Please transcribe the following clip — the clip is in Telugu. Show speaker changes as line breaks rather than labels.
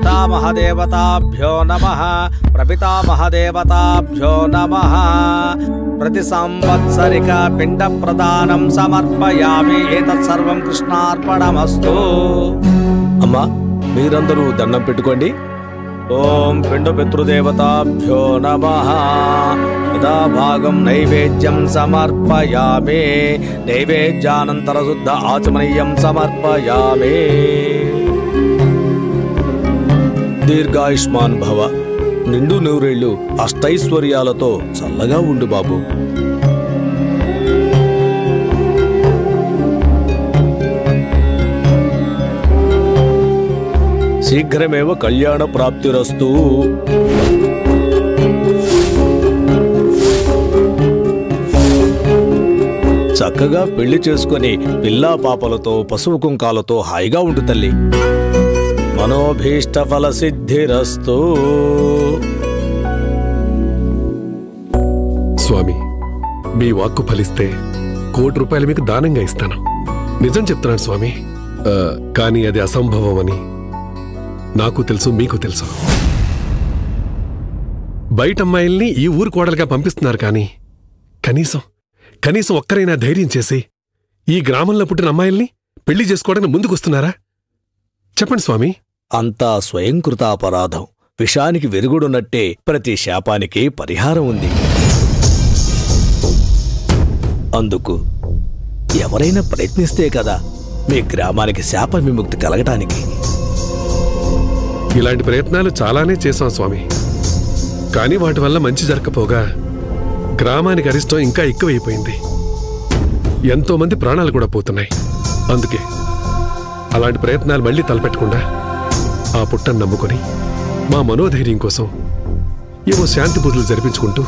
పితామహదేవతాభ్యో నమః ప్రపితామహదేవతాభ్యో నమః. ప్రతి సంవత్సరిక పిండ ప్రదానం సమర్పయామి. ఏతత్సర్వం కృష్ణార్పణమస్తు. అమ్మా, మీరందరూ దండం పెట్టుకోండి. ఓం పిండ పితృదేవతాభ్యో నమః. యథాభాగం నైవేద్యం సమర్పయామి. నైవేద్యానంతర శుద్ధ ఆచమనీయం సమర్పయామి. దీర్ఘాయుష్మాన్ భవ. నిండు నూరేళ్లు అష్టైశ్వర్యాలతో చల్లగా ఉండు బాబు. శీఘ్రమేవ కళ్యాణ ప్రాప్తిరస్తు. చక్కగా పెళ్లి చేసుకుని పిల్లా పాపలతో పశువు కుంకాలతో హాయిగా ఉండు తల్లి. మనోభీష్ట ఫల సిద్ధిరస్తు.
స్వామి, మీ వాక్కు ఫలిస్తే ₹1,00,00,000 మీకు దానంగా ఇస్తాను. నిజం చెప్తున్నాను స్వామి. కానీ అది అసంభవం అని నాకు తెలుసు, మీకు తెలుసు. బయట అమ్మాయిల్ని ఈ ఊరు కోడలుగా పంపిస్తున్నారు. కానీ కనీసం ఒక్కరైనా ధైర్యం చేసి ఈ గ్రామంలో పుట్టిన అమ్మాయిల్ని పెళ్లి చేసుకోవడానికి ముందుకొస్తున్నారా? చెప్పండి స్వామి.
అంతా స్వయంకృతాపరాధం. విషానికి వెరుగుడున్నట్టే ప్రతి శాపానికి పరిహారం ఉంది. అందుకు ఎవరైనా ప్రయత్నిస్తే కదా మీ గ్రామానికి శాప విముక్తి కలగటానికి.
ఇలాంటి ప్రయత్నాలు చాలానే చేశాం స్వామి. కానీ వాటి వల్ల మంచి జరగకపోగా గ్రామానికి అరిష్టం ఇంకా ఎక్కువైపోయింది. ఎంతోమంది ప్రాణాలు కూడా పోతున్నాయి. అందుకే అలాంటి ప్రయత్నాలు మళ్లీ తలపెట్టకుండా ఆ పుట్టను నమ్ముకొని మా మనోధైర్యం కోసం ఏవో శాంతి పూజలు జరిపించుకుంటూ